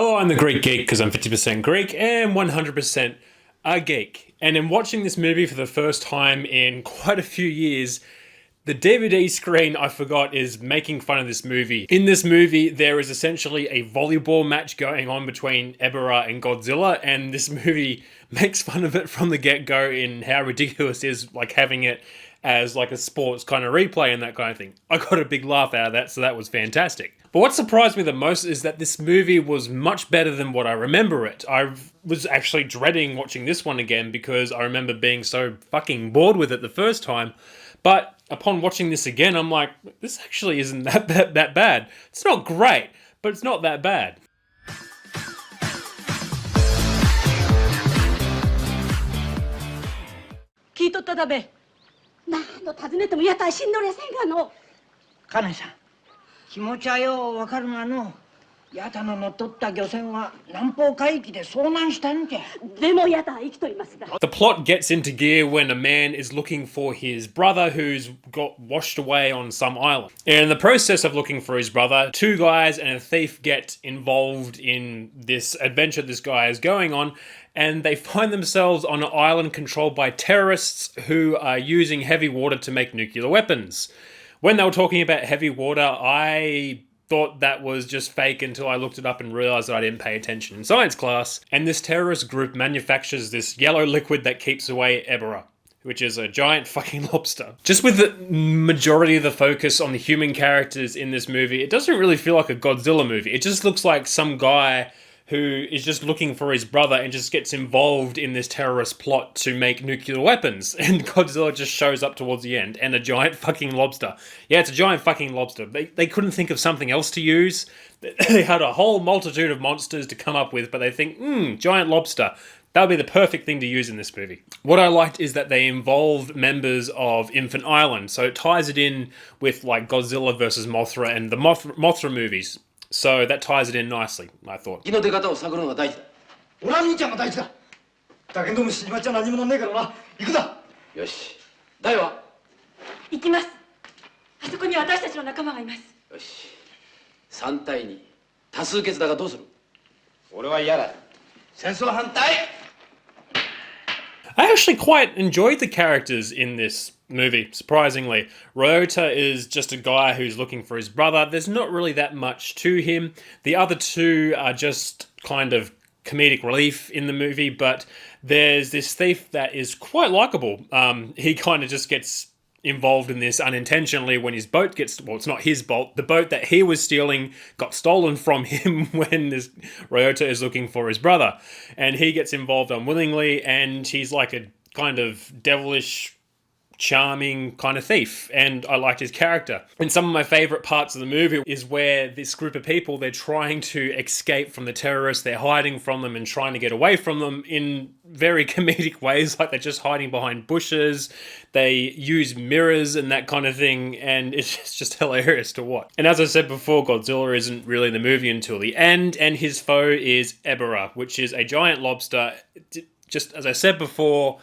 Hello, I'm the Greek Geek because I'm 50% Greek and 100% a geek. And in watching this movie for the first time in quite a few years, the DVD screen, I forgot, is making fun of this movie. In this movie, there is essentially a volleyball match going on between Ebirah and Godzilla, and this movie makes fun of it from the get-go in how ridiculous it is, like having it as like a sports kind of replay and that kind of thing. I got a big laugh out of that, so that was fantastic. But what surprised me the most is that this movie was much better than what I remember it. I was actually dreading watching this one again because I remember being so fucking bored with it the first time. But upon watching this again, I'm like, this actually isn't that bad. It's not great, but it's not that bad. 聞いとっただべ。何度尋ねても屋台死んどりゃせんがの。金井さん、気持ちはようわかるがの、ヤタの乗っ取った漁船は南方海域で遭難したんじゃ。でも屋台生きとりますが。The plot gets into gear when a man is looking for his brother who's got washed away on some island. And in the process of looking for his brother, two guys and a thief get involved in this adventure this guy is going on, and they find themselves on an island controlled by terrorists who are using heavy water to make nuclear weapons. When they were talking about heavy water, I thought that was just fake until I looked it up and realized that I didn't pay attention in science class. And this terrorist group manufactures this yellow liquid that keeps away Ebirah, which is a giant fucking lobster. Just with the majority of the focus on the human characters in this movie, it doesn't really feel like a Godzilla movie. It just looks like some guy who is just looking for his brother and just gets involved in this terrorist plot to make nuclear weapons. And Godzilla just shows up towards the end, and a giant fucking lobster. Yeah, it's a giant fucking lobster. They couldn't think of something else to use. They had a whole multitude of monsters to come up with, but they think, giant lobster. That would be the perfect thing to use in this movie. What I liked is that they involved members of Infant Island, so it ties it in with like Godzilla versus Mothra and the Mothra movies. So that ties it in nicely, I thought. 火の出方を探るのが大事だ。俺は兄ちゃんが大事だ。だけども死にまっちゃ何もなんねえからな。行くぞ。よし。大は行きます。あそこには私たちの仲間がいます。よし。3対2。多数決だがどうする？俺は嫌だ。戦争反対。I actually quite enjoyed the characters in this movie, surprisingly. Ryota is just a guy who's looking for his brother. There's not really that much to him. The other two are just kind of comedic relief in the movie, but there's this thief that is quite likable. He kind of just gets involved in this unintentionally when his boat gets, well, it's not his boat, the boat that he was stealing got stolen from him when this Ryota is looking for his brother, and he gets involved unwillingly, and he's like a kind of devilish, charming kind of thief, and I liked his character. And some of my favorite parts of the movie is where this group of people, they're trying to escape from the terrorists, they're hiding from them and trying to get away from them in very comedic ways, like they're just hiding behind bushes, they use mirrors and that kind of thing, and it's just hilarious to watch. And as I said before, Godzilla isn't really in the movie until the end, and his foe is Ebirah, which is a giant lobster. Just as I said before,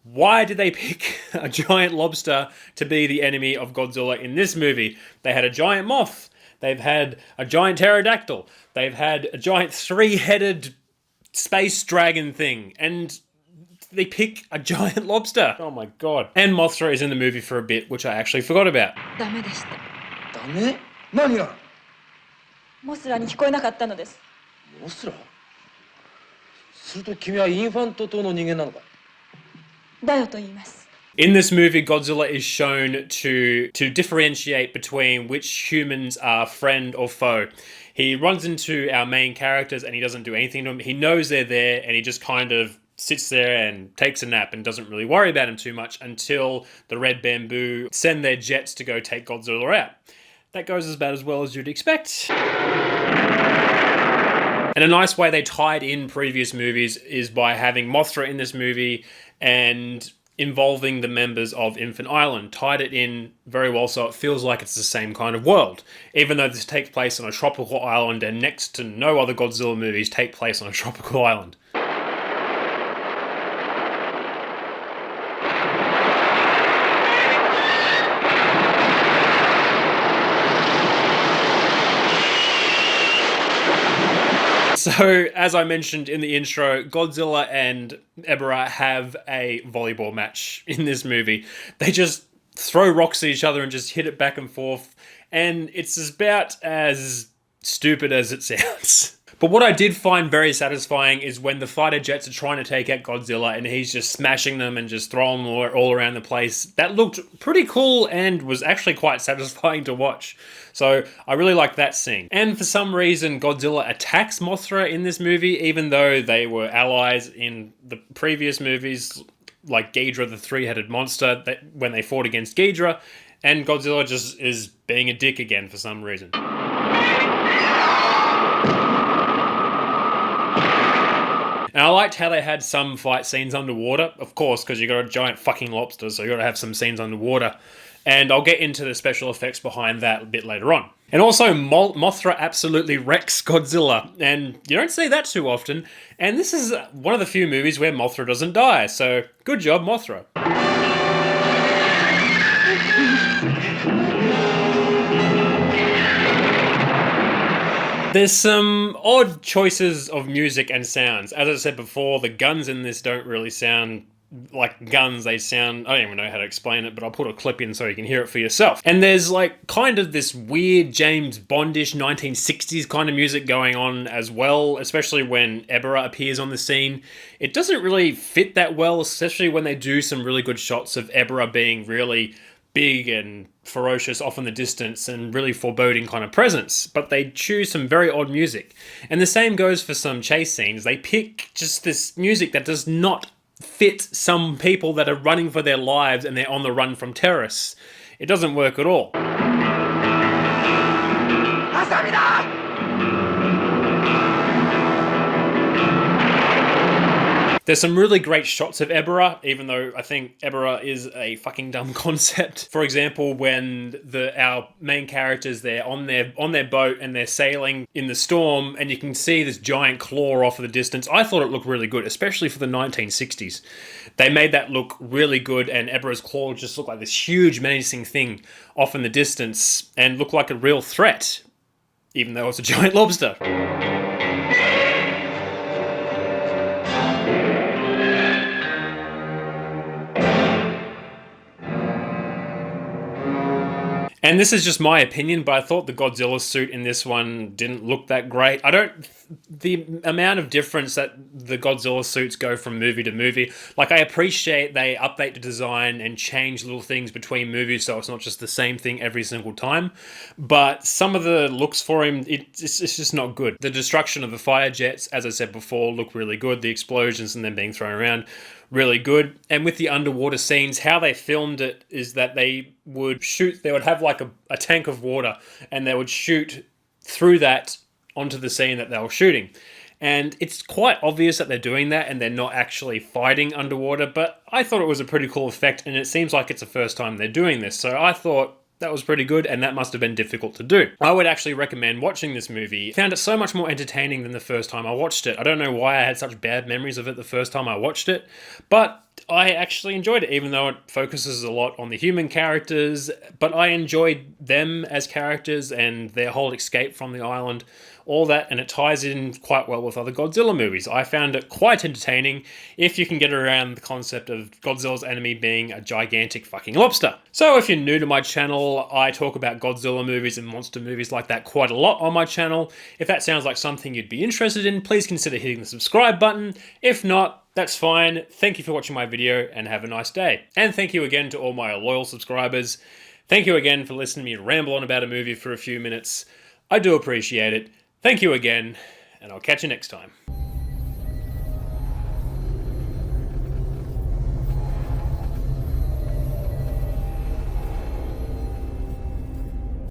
why did they pick a giant lobster to be the enemy of Godzilla in this movie? They had a giant moth, they've had a giant pterodactyl, they've had a giant three-headed space dragon thing, and they pick a giant lobster. Oh my god. And Mothra is in the movie for a bit, which I actually forgot about. ダメでした。ダメ？何が？モスラに聞こえなかったのです。モスラ？すると君はインファント島の人間なのか？だよと言います。 In this movie, Godzilla is shown to differentiate between which humans are friend or foe. He runs into our main characters and he doesn't do anything to them. He knows they're there and he just kind of sits there and takes a nap and doesn't really worry about him too much until the Red Bamboo send their jets to go take Godzilla out. That goes about as well as you'd expect. And a nice way they tied in previous movies is by having Mothra in this movie and involving the members of Infant Island. Tied it in very well so it feels like it's the same kind of world. Even though this takes place on a tropical island and next to no other Godzilla movies take place on a tropical island. So, as I mentioned in the intro, Godzilla and Ebirah have a volleyball match in this movie. They just throw rocks at each other and just hit it back and forth, and it's about as stupid as it sounds. But what I did find very satisfying is when the fighter jets are trying to take out Godzilla and he's just smashing them and just throwing them all around the place. That looked pretty cool and was actually quite satisfying to watch. So I really liked that scene. And for some reason, Godzilla attacks Mothra in this movie, even though they were allies in the previous movies, like Ghidorah, the three-headed monster, when they fought against Ghidorah, and Godzilla just is being a dick again for some reason. And I liked how they had some fight scenes underwater, of course, because you got a giant fucking lobster, so you got to have some scenes underwater. And I'll get into the special effects behind that a bit later on. And also, Mothra absolutely wrecks Godzilla, and you don't see that too often. And this is one of the few movies where Mothra doesn't die, so good job, Mothra. There's some odd choices of music and sounds. As I said before, the guns in this don't really sound like guns. They sound, I don't even know how to explain it, but I'll put a clip in so you can hear it for yourself. And there's like kind of this weird James Bondish 1960s kind of music going on as well, especially when Ebirah appears on the scene. It doesn't really fit that well, especially when they do some really good shots of Ebirah being really big and ferocious off in the distance and really foreboding kind of presence, but they choose some very odd music. And the same goes for some chase scenes. They pick just this music that does not fit some people that are running for their lives and they're on the run from terrorists. It doesn't work at all. There's some really great shots of Ebirah, even though I think Ebirah is a fucking dumb concept. For example, when our main characters, they're on their boat and they're sailing in the storm, and you can see this giant claw off in the distance. I thought it looked really good, especially for the 1960s. They made that look really good, and Ebirah's claw just looked like this huge menacing thing off in the distance and looked like a real threat, even though it's a giant lobster. And this is just my opinion, but I thought the Godzilla suit in this one didn't look that great. The amount of difference that the Godzilla suits go from movie to movie, like I appreciate they update the design and change little things between movies so it's not just the same thing every single time, but some of the looks for him, it's just not good. The destruction of the fighter jets, as I said before, look really good. The explosions and them being thrown around, really good. And with the underwater scenes, how they filmed it is that they would have like a tank of water and they would shoot through that onto the scene that they were shooting. And it's quite obvious that they're doing that and they're not actually fighting underwater, but I thought it was a pretty cool effect, and it seems like it's the first time they're doing this. So I thought that was pretty good, and that must have been difficult to do. I would actually recommend watching this movie. I found it so much more entertaining than the first time I watched it. I don't know why I had such bad memories of it the first time I watched it, but I actually enjoyed it, even though it focuses a lot on the human characters, but I enjoyed them as characters and their whole escape from the island, all that, and it ties in quite well with other Godzilla movies. I found it quite entertaining if you can get around the concept of Godzilla's enemy being a gigantic fucking lobster. So if you're new to my channel, I talk about Godzilla movies and monster movies like that quite a lot on my channel. If that sounds like something you'd be interested in, please consider hitting the subscribe button. If not, that's fine. Thank you for watching my video and have a nice day. And thank you again to all my loyal subscribers. Thank you again for listening to me ramble on about a movie for a few minutes. I do appreciate it. Thank you again, and I'll catch you next time.